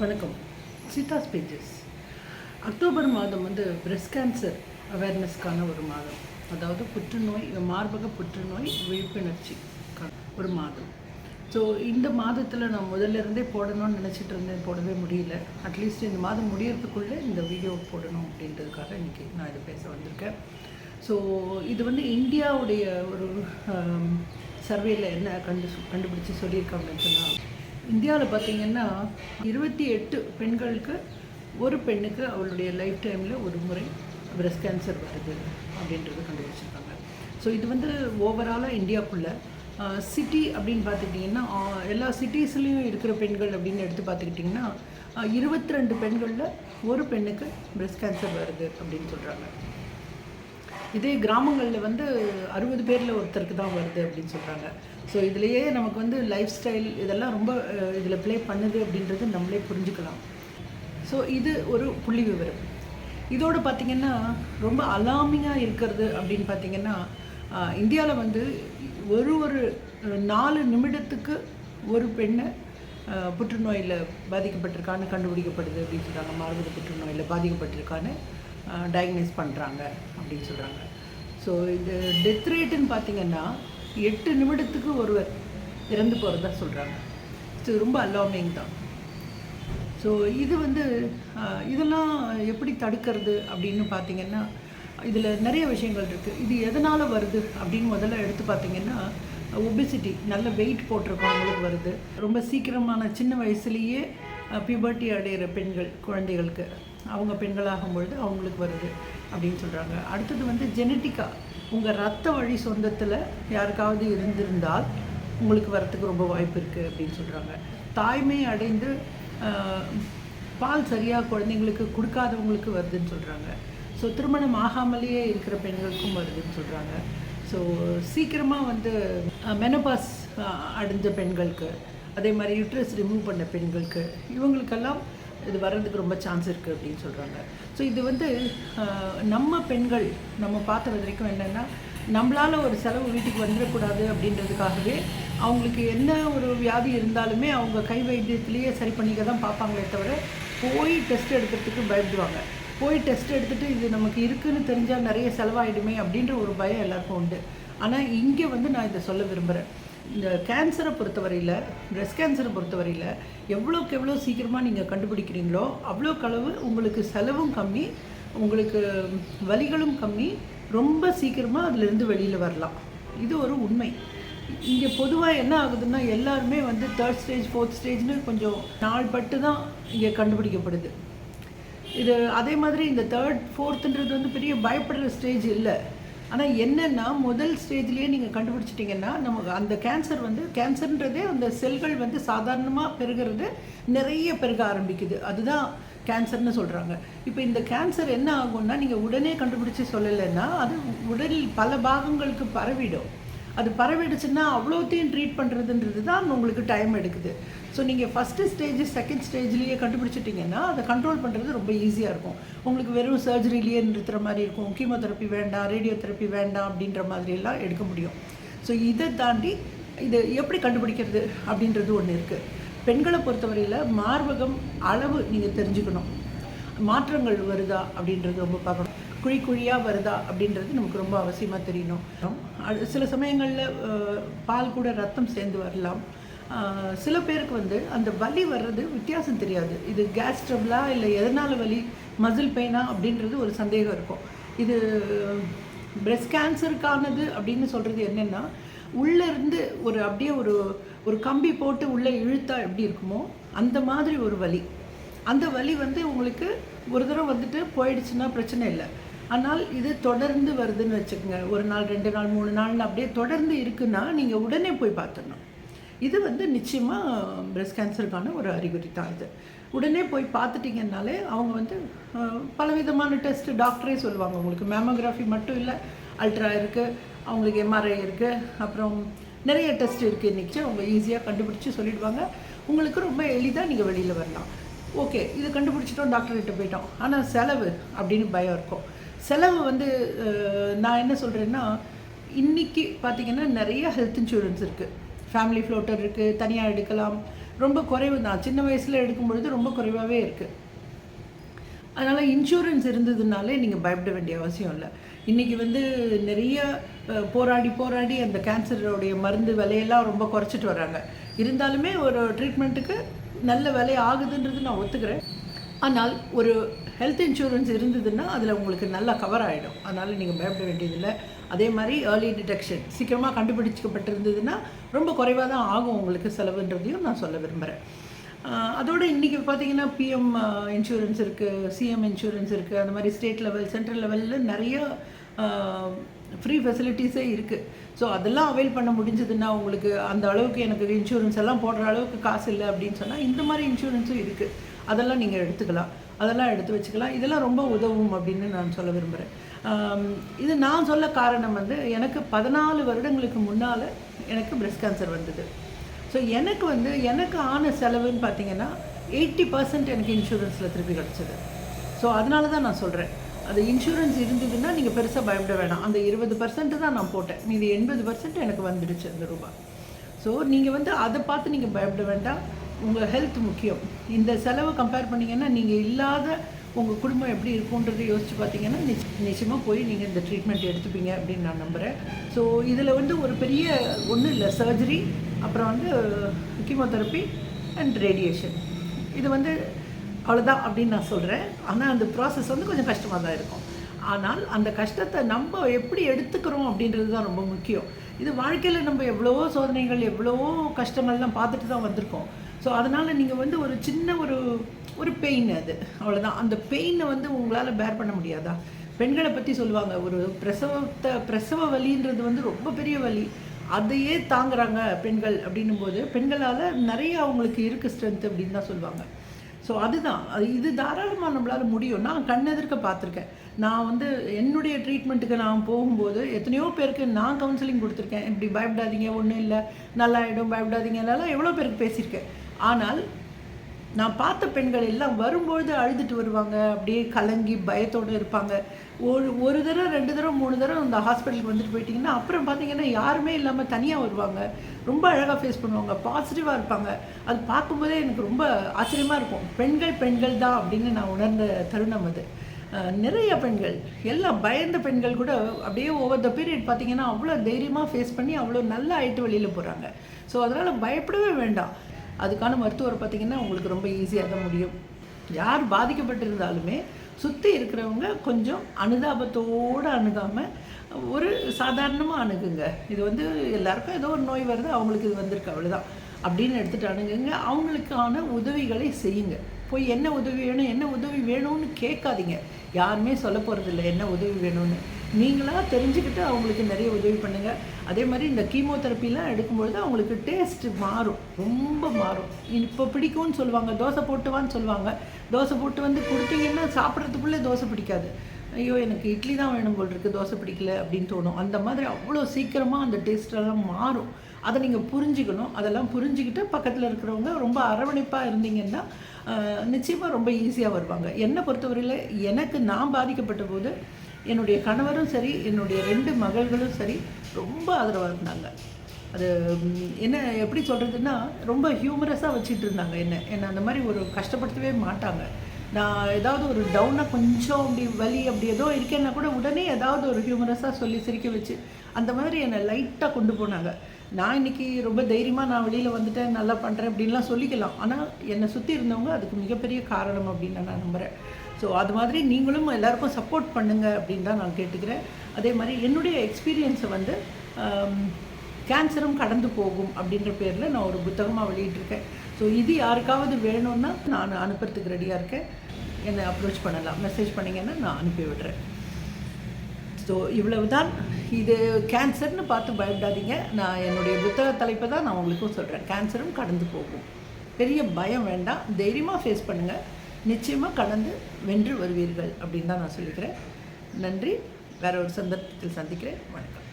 வணக்கம். Seetha's pages. October மாதம் வந்து பிரெஸ்ட் கேன்சர் அவேர்னஸ்க்கான ஒரு மாதம். அதாவது புற்றுநோய், மார்பக புற்றுநோய் விழிப்புணர்ச்சிக்கான ஒரு மாதம். ஸோ இந்த மாதத்தில் நான் முதல்ல இருந்தே போடணும்னு நினச்சிட்டு இருந்தேன், போடவே முடியல. அட்லீஸ்ட் இந்த மாதம் முடியறதுக்குள்ளே இந்த வீடியோ போடணும் அப்படின்றதுக்காக இன்றைக்கி நான் இதை பேச வந்திருக்கேன். ஸோ இது வந்து இந்தியாவுடைய ஒரு சர்வேயில் என்ன கண்டுபிடிச்சி சொல்லியிருக்காங்கன்னு சொன்னால், இந்தியாவில் பார்த்திங்கன்னா 28 பெண்களுக்கு ஒரு பெண்ணுக்கு அவளுடைய லைஃப் டைமில் ஒரு முறை பிரெஸ்ட் கேன்சர் வருது அப்படின்றது கண்டுபிடிச்சிருக்காங்க. ஸோ இது வந்து ஓவராலாக இந்தியாவுக்குள்ளே சிட்டி அப்படின்னு பார்த்துக்கிட்டிங்கன்னா எல்லா சிட்டிஸ்லேயும் இருக்கிற பெண்கள் அப்படின்னு எடுத்து பார்த்துக்கிட்டிங்கன்னா 22 பெண்களில் ஒரு பெண்ணுக்கு பிரெஸ்ட் கேன்சர் வருது அப்படின்னு சொல்கிறாங்க. இதே கிராமங்களில் வந்து 60 பேரில் ஒருத்தருக்கு தான் வருது அப்படின்னு சொல்கிறாங்க. ஸோ இதுலேயே நமக்கு வந்து லைஃப் ஸ்டைல் இதெல்லாம் ரொம்ப இதில் ப்ளே பண்ணுது அப்படின்றது நம்மளே புரிஞ்சுக்கலாம். ஸோ இது ஒரு புள்ளி விவரம். இதோடு பார்த்திங்கன்னா ரொம்ப அலார்மிங்காக இருக்கிறது அப்படின்னு பார்த்திங்கன்னா, இந்தியாவில் வந்து ஒரு 4 நிமிடத்துக்கு ஒரு பெண்ணை புற்றுநோயில் பாதிக்கப்பட்டிருக்கான்னு கண்டுபிடிக்கப்படுது அப்படின்னு சொல்கிறாங்க. மார்பக புற்றுநோயில் பாதிக்கப்பட்டிருக்கான்னு டயக்னைஸ் பண்ணுறாங்க அப்படின்னு சொல்கிறாங்க. ஸோ இது டெத் ரேட்டுன்னு பார்த்திங்கன்னா 8 நிமிடத்துக்கு ஒருவர் இறந்து போகிறதா சொல்கிறாங்க. ஸோ ரொம்ப அலார்மிங் தான். ஸோ இது வந்து இதெல்லாம் எப்படி தடுக்கிறது அப்படின்னு பார்த்திங்கன்னா, இதில் நிறைய விஷயங்கள் இருக்குது. இது எதனால் வருது அப்படின்னு முதல்ல எடுத்து பார்த்திங்கன்னா, ஒபிசிட்டி, நல்ல வெயிட் போட்டிருக்கவங்களுக்கு வருது. ரொம்ப சீக்கிரமான சின்ன வயசுலேயே பியூபர்ட்டி அடைகிற பெண்கள், குழந்தைகளுக்கு, அவங்க பெண்களாகும்பொழுது அவங்களுக்கு வருது அப்படின்னு சொல்கிறாங்க. அடுத்தது வந்து ஜெனட்டிக்காக உங்கள் ரத்த வழி சொந்தத்தில் யாருக்காவது இருந்திருந்தால் உங்களுக்கு வரத்துக்கு ரொம்ப வாய்ப்பு இருக்குது அப்படின்னு சொல்கிறாங்க. தாய்மை அடைந்து பால் சரியாக குழந்தைங்களுக்கு கொடுக்காதவங்களுக்கு வருதுன்னு சொல்கிறாங்க. ஸோ திருமணம் ஆகாமலேயே இருக்கிற பெண்களுக்கும் வருதுன்னு சொல்கிறாங்க. ஸோ சீக்கிரமாக வந்து மெனோபாஸ் அடைஞ்ச பெண்களுக்கு, அதே மாதிரி யூட்ரஸ் ரிமூவ் பண்ண பெண்களுக்கு, இவங்களுக்கெல்லாம் இது வர்றதுக்கு ரொம்ப சான்ஸ் இருக்குது அப்படின்னு சொல்கிறாங்க. ஸோ இது வந்து நம்ம பெண்கள் நம்ம பார்த்த வரைக்கும் என்னென்னா, நம்மளால் ஒரு செலவு வீட்டுக்கு வந்துடக்கூடாது அப்படின்றதுக்காகவே அவங்களுக்கு என்ன ஒரு வியாதி இருந்தாலுமே அவங்க கை வைத்தியத்திலேயே சரி பண்ணிக்க தான் பார்ப்பாங்களே தவிர, போய் டெஸ்ட் எடுக்கிறதுக்கு பயப்படுவாங்க. போய் டெஸ்ட் எடுத்துகிட்டு இது நமக்கு இருக்குதுன்னு தெரிஞ்சால் நிறைய செலவாயிடுமே அப்படின்ற ஒரு பயம் எல்லாருக்கும் உண்டு. ஆனால் இங்கே வந்து நான் இதை சொல்ல விரும்புகிறேன். இந்த கேன்சரை பொறுத்தவரையில், பிரெஸ்ட் கேன்சரை பொறுத்தவரையில் எவ்வளோக்கு எவ்வளோ சீக்கிரமாக நீங்கள் கண்டுபிடிக்கிறீங்களோ அவ்வளோக்களவு உங்களுக்கு செலவும் கம்மி, உங்களுக்கு வலிகளும் கம்மி, ரொம்ப சீக்கிரமாக அதிலிருந்து வெளியில் வரலாம். இது ஒரு உண்மை. இங்கே பொதுவாக என்ன ஆகுதுன்னா, எல்லாருமே வந்து 3rd ஸ்டேஜ் 4th ஸ்டேஜ்னு கொஞ்சம் நாள் பட்டு தான் இங்கே கண்டுபிடிக்கப்படுது. இது அதே மாதிரி இந்த 3rd 4thன்றது வந்து பெரிய பயப்படுற ஸ்டேஜ் இல்லை. ஆனால் என்னென்னா, முதல் ஸ்டேஜ்லேயே நீங்கள் கண்டுபிடிச்சிட்டிங்கன்னா நமக்கு அந்த கேன்சர்ன்றதே அந்த செல்கள் வந்து சாதாரணமாக பெருகிறது, நிறைய பெருக ஆரம்பிக்குது. அதுதான் கேன்சர்னு சொல்கிறாங்க. இப்போ இந்த கேன்சர் என்ன ஆகும்னா, நீங்கள் உடனே கண்டுபிடிச்சி சொல்லலைன்னா அது உடலில் பல பாகங்களுக்கு பரவிடும். அது பரவிடுச்சுன்னா அவ்வளோத்தையும் ட்ரீட் பண்ணுறதுன்றது தான் உங்களுக்கு டைம் எடுக்குது. ஸோ நீங்கள் ஃபஸ்ட்டு ஸ்டேஜ் 2nd ஸ்டேஜ்லேயே கண்டுபிடிச்சிட்டிங்கன்னா அதை கண்ட்ரோல் பண்ணுறது ரொம்ப ஈஸியாக இருக்கும். உங்களுக்கு வெறும் சர்ஜரிலேயே நிறுத்துகிற மாதிரி இருக்கும். கீமோதெரப்பி வேண்டாம், ரேடியோ தெரப்பி வேண்டாம் அப்படின்ற மாதிரியெல்லாம் எடுக்க முடியும். ஸோ இதை தாண்டி இது எப்படி கண்டுபிடிக்கிறது அப்படின்றது ஒன்று இருக்குது. பெண்களை பொறுத்தவரையில் மார்பகம் அளவு நீங்கள் தெரிஞ்சுக்கணும். மாற்றங்கள் வருதா அப்படின்றது ரொம்ப பார்க்கணும். குழியாக வருதா அப்படின்றது நமக்கு ரொம்ப அவசியமாக தெரியணும். சில சமயங்களில் பால் கூட ரத்தம் சேர்ந்து வரலாம். சில பேருக்கு வந்து அந்த வலி வர்றது வித்தியாசம் தெரியாது. இது கேஸ் ட்ரபிளா இல்லை எதனால் வலி, மசில் பெயினா அப்படின்றது ஒரு சந்தேகம் இருக்கும். இது பிரெஸ்ட் கேன்சருக்கானது அப்படின்னு சொல்கிறது என்னென்னா, உள்ளேருந்து அப்படியே ஒரு கம்பி போட்டு உள்ளே இழுத்தா எப்படி இருக்குமோ அந்த மாதிரி ஒரு வலி. அந்த வலி வந்து உங்களுக்கு ஒரு தடவை வந்துட்டு போயிடுச்சுன்னா பிரச்சனை இல்லை. ஆனால் இது தொடர்ந்து வருதுன்னு வச்சுக்கோங்க, 1 நாள் 2 நாள் 3 நாள்னு அப்படியே தொடர்ந்து இருக்குன்னா நீங்கள் உடனே போய் பார்த்துடணும். இது வந்து நிச்சயமாக பிரெஸ்ட் கேன்சருக்கான ஒரு அறிகுறி தான். இது உடனே போய் பார்த்துட்டிங்கனாலே அவங்க வந்து பலவிதமான டெஸ்ட்டு டாக்டரே சொல்லுவாங்க. உங்களுக்கு மேமோகிராஃபி மட்டும் இல்லை, அல்ட்ரா இருக்குது, அவங்களுக்கு எம்ஆர்ஐ இருக்குது, அப்புறம் நிறைய டெஸ்ட் இருக்குது. இன்றைக்கி அவங்க ஈஸியாக கண்டுபிடிச்சி சொல்லிவிடுவாங்க. உங்களுக்கு ரொம்ப எளிதாக நீங்கள் வெளியில் வரலாம். ஓகே, இது கண்டுபிடிச்சிட்டோம், டாக்டர்கிட்ட போயிட்டோம். ஆனால் செலவு அப்படின்னு பயம் இருக்கும். செலவு வந்து நான் என்ன சொல்கிறேன்னா, இன்றைக்கி பார்த்திங்கன்னா நிறைய ஹெல்த் இன்சூரன்ஸ் இருக்குது. ஃபேமிலி ஃப்ளோட்டர் இருக்குது, தனியாக எடுக்கலாம். ரொம்ப குறைவு தான். சின்ன வயசில் எடுக்கும்பொழுது ரொம்ப குறைவாகவே இருக்குது. அதனால் இன்சூரன்ஸ் இருந்ததுனாலே நீங்கள் பயப்பட வேண்டிய அவசியம் இல்லை. இன்றைக்கி வந்து நிறைய போராடி அந்த கேன்சருடைய மருந்து விலையெல்லாம் ரொம்ப குறைச்சிட்டு வராங்க. இருந்தாலுமே ஒரு ட்ரீட்மெண்ட்டுக்கு நல்ல விலை ஆகுதுன்றது நான் ஒத்துக்கிறேன். ஆனால் ஒரு ஹெல்த் இன்சூரன்ஸ் இருந்ததுன்னா அதில் உங்களுக்கு நல்லா கவர் ஆகிடும். அதனால் நீங்கள் பயப்பட வேண்டியதில்லை. அதே மாதிரி ஏர்லி டிடெக்ஷன் சீக்கிரமாக கண்டுபிடிச்சிக்கப்பட்டிருந்ததுன்னா ரொம்ப குறைவாக தான் ஆகும் உங்களுக்கு செலவுன்றதையும் நான் சொல்ல விரும்புகிறேன். அதோடு இன்றைக்கி பார்த்திங்கன்னா பிஎம் இன்சூரன்ஸ் இருக்குது, சிஎம் இன்சூரன்ஸ் இருக்குது, அந்த மாதிரி ஸ்டேட் லெவல் சென்ட்ரல் லெவலில் நிறைய ஃப்ரீ ஃபெசிலிட்டிஸே இருக்குது. ஸோ அதெல்லாம் அவைல் பண்ண முடிஞ்சதுன்னா உங்களுக்கு அந்த அளவுக்கு எனக்கு இன்சூரன்ஸ் எல்லாம் போடுற அளவுக்கு காசு இல்லை அப்படின்னு சொன்னால் இந்த மாதிரி இன்சூரன்ஸும் இருக்குது. அதெல்லாம் நீங்கள் எடுத்துக்கலாம், அதெல்லாம் எடுத்து வச்சுக்கலாம். இதெல்லாம் ரொம்ப உதவும் அப்படின்னு நான் சொல்ல விரும்புகிறேன். இது நான் சொல்ல காரணம் வந்து எனக்கு 14 வருடங்களுக்கு முன்னால் எனக்கு பிரெஸ்ட் கேன்சர் வந்தது. ஸோ எனக்கு ஆன செலவுன்னு பார்த்தீங்கன்னா 80% எனக்கு இன்சூரன்ஸில் திருப்பி கிடச்சிது. ஸோ அதனால தான் நான் சொல்கிறேன், அது இன்சூரன்ஸ் இருந்ததுன்னா நீங்கள் பெருசாக பயப்பட வேணாம். அந்த 20% தான் நான் போட்டேன், மீதி 80% எனக்கு வந்துடுச்சு அந்த ரூபா. ஸோ நீங்கள் வந்து அதை பார்த்து நீங்கள் பயப்பட வேண்டாம். உங்கள் ஹெல்த் முக்கியம். இந்த செலவை கம்பேர் பண்ணிங்கன்னா நீங்கள் இல்லாத உங்கள் குடும்பம் எப்படி இருக்குன்றதை யோசித்து பார்த்தீங்கன்னா நிச்சயமாக போய் நீங்கள் இந்த ட்ரீட்மெண்ட் எடுத்துப்பீங்க அப்படின்னு நான் நம்புகிறேன். ஸோ இதில் வந்து ஒரு பெரிய ஒன்றும் இல்லை, சர்ஜரி, அப்புறம் வந்து கீமோதெரப்பி அண்ட் ரேடியேஷன். இது வந்து அவ்வளோதான் அப்படின்னு நான் சொல்கிறேன். ஆனால் அந்த ப்ராசஸ் வந்து கொஞ்சம் கஷ்டமாக தான் இருக்கும். ஆனால் அந்த கஷ்டத்தை நம்ம எப்படி எடுத்துக்கிறோம் அப்படின்றது தான் ரொம்ப முக்கியம். இது வாழ்க்கையில் நம்ம எவ்வளவோ சோதனைகள், எவ்வளவோ கஷ்டங்கள்லாம் பார்த்துட்டு தான் வந்திருக்கோம். ஸோ அதனால் நீங்கள் வந்து ஒரு சின்ன ஒரு பெயின், அது அவ்வளோதான். அந்த பெயினை வந்து உங்களால் பேர் பண்ண முடியாதா? பெண்களை பற்றி சொல்லுவாங்க, ஒரு பிரசவ வலின்றது வந்து ரொம்ப பெரிய வலி, அதையே தாங்குறாங்க பெண்கள் அப்படின்னும் போது பெண்களால் நிறைய அவங்களுக்கு இருக்குது ஸ்ட்ரென்த் அப்படின்னு தான் சொல்லுவாங்க. ஸோ அதுதான் இது தாராளமாக நம்மளால் முடியும். நான் கண்ணெதிர்க்க பார்த்துருக்கேன். நான் வந்து என்னுடைய ட்ரீட்மெண்ட்டுக்கு நான் போகும்போது எத்தனையோ பேருக்கு நான் கவுன்சிலிங் கொடுத்துருக்கேன். இப்படி பயப்படாதீங்க, ஒன்றும் இல்லை, நல்லாயிடும், பயப்படாதீங்க, எல்லாம் எவ்வளோ பேருக்கு பேசியிருக்கேன். ஆனால் நான் பார்த்த பெண்கள் எல்லாம் வரும்பொழுது அழுதுட்டு வருவாங்க, அப்படியே கலங்கி பயத்தோடு இருப்பாங்க. ஒரு தடவை 2 தடவை 3 தடவை அந்த ஹாஸ்பிட்டலுக்கு வந்துட்டு போயிட்டிங்கன்னா அப்புறம் பார்த்தீங்கன்னா யாருமே இல்லாமல் தனியாக வருவாங்க. ரொம்ப அழகாக ஃபேஸ் பண்ணுவாங்க, பாசிட்டிவாக இருப்பாங்க. அது பார்க்கும்போதே எனக்கு ரொம்ப ஆச்சரியமாக இருக்கும். பெண்கள் தான் அப்படின்னு நான் உணர்ந்த தருணம் அது. நிறைய பெண்கள், எல்லாம் பயந்த பெண்கள் கூட அப்படியே ஓவர் த பீரியட் பார்த்திங்கன்னா அவ்வளோ தைரியமாக ஃபேஸ் பண்ணி அவ்வளோ நல்லா ஆயிட்டு வெளியில் போகிறாங்க. ஸோ அதனால் பயப்படவே வேண்டாம். அதுக்கான மருத்துவரை பார்த்திங்கன்னா உங்களுக்கு ரொம்ப ஈஸியாக தான் முடியும். யார் பாதிக்கப்பட்டிருந்தாலுமே சுற்றி இருக்கிறவங்க கொஞ்சம் அனுதாபத்தோடு அணுகாமல் ஒரு சாதாரணமாக அணுகுங்க. இது வந்து எல்லாருக்கும் ஏதோ ஒரு நோய் வருது, அவங்களுக்கு இது வந்திருக்கு, அவ்வளோதான் அப்படின்னு எடுத்துகிட்டு அணுகுங்க. அவங்களுக்கான உதவிகளை செய்யுங்க. போய் என்ன உதவி வேணும்னு கேட்காதீங்க. யாருமே சொல்ல போகிறதில்ல என்ன உதவி வேணும்னு. நீங்களாக தெரிஞ்சுக்கிட்டு அவங்களுக்கு நிறைய உதவி பண்ணுங்கள். அதே மாதிரி இந்த கீமோதெரப்பிலாம் எடுக்கும்பொழுது அவங்களுக்கு டேஸ்ட்டு மாறும், ரொம்ப மாறும். இப்போ பிடிக்கும்னு சொல்லுவாங்க, தோசை போட்டுவான்னு சொல்லுவாங்க. தோசை போட்டு வந்து கொடுத்தீங்கன்னா சாப்பிட்றதுக்குள்ளே தோசை பிடிக்காது. ஐயோ எனக்கு இட்லி தான் வேணும் போல் இருக்குது, தோசை பிடிக்கல அப்படின்னு தோணும். அந்த மாதிரி அவ்வளோ சீக்கிரமாக அந்த டேஸ்ட்டெல்லாம் மாறும். அதை நீங்கள் புரிஞ்சுக்கணும். அதெல்லாம் புரிஞ்சுக்கிட்டு பக்கத்தில் இருக்கிறவங்க ரொம்ப அரவணைப்பாக இருந்தீங்கன்னா நிச்சயமாக ரொம்ப ஈஸியாக வருவாங்க. என்னை பொறுத்தவரையில் எனக்கு நான் பாதிக்கப்பட்ட போது என்னுடைய கணவரும் சரி, என்னுடைய 2 மகள்களும் சரி ரொம்ப ஆதரவாக இருந்தாங்க. அது என்ன எப்படி சொல்கிறதுன்னா ரொம்ப ஹியூமரஸாக வச்சுட்டு இருந்தாங்க என்னை அந்த மாதிரி ஒரு கஷ்டப்படுத்தவே மாட்டாங்க. நான் ஏதாவது ஒரு டவுனாக கொஞ்சம் அப்படி வலி அப்படி ஏதோ இருக்கேன்னா கூட உடனே ஏதாவது ஒரு ஹியூமரஸாக சொல்லி சிரிக்க வச்சு அந்த மாதிரி என்னை லைட்டாக கொண்டு போனாங்க. நான் இன்றைக்கி ரொம்ப தைரியமாக நான் வெளியில் வந்துட்டேன், நல்லா பண்ணுறேன் அப்படின்லாம் சொல்லிக்கலாம். ஆனால் என்னை சுற்றி இருந்தவங்க அதுக்கு மிகப்பெரிய காரணம் அப்படின்னு நான் நம்புகிறேன். ஸோ அது மாதிரி நீங்களும் எல்லாருக்கும் சப்போர்ட் பண்ணுங்கள் அப்படின்னு தான் நான் கேட்டுக்கிறேன். அதே மாதிரி என்னுடைய எக்ஸ்பீரியன்ஸை வந்து கேன்சரும் கடந்து போகும் அப்படின்ற பேரில் நான் ஒரு புத்தகமாக வெளியிட்டிருக்கேன். ஸோ இது யாருக்காவது வேணும்னா நான் அனுப்புறதுக்கு ரெடியாக இருக்கேன். என்னை அப்ரோச் பண்ணலாம், மெசேஜ் பண்ணிங்கன்னா நான் அனுப்பி விடுறேன். ஸோ இவ்வளவு தான். இது கேன்சர்னு பார்த்து பயப்படாதீங்க. நான் என்னுடைய புத்தக தலைப்பை தான் நான் உங்களுக்கும் சொல்கிறேன். கேன்சரும் கடந்து போகும், பெரிய பயம் வேண்டாம், தைரியமாக ஃபேஸ் பண்ணுங்கள், நிச்சயமாக கடந்து வென்று வருவீர்கள் அப்படின்னு தான் நான் சொல்லிக்கிறேன். நன்றி. வேறு ஒரு சந்தர்ப்பத்தில் சந்திக்கிறேன். வணக்கம்.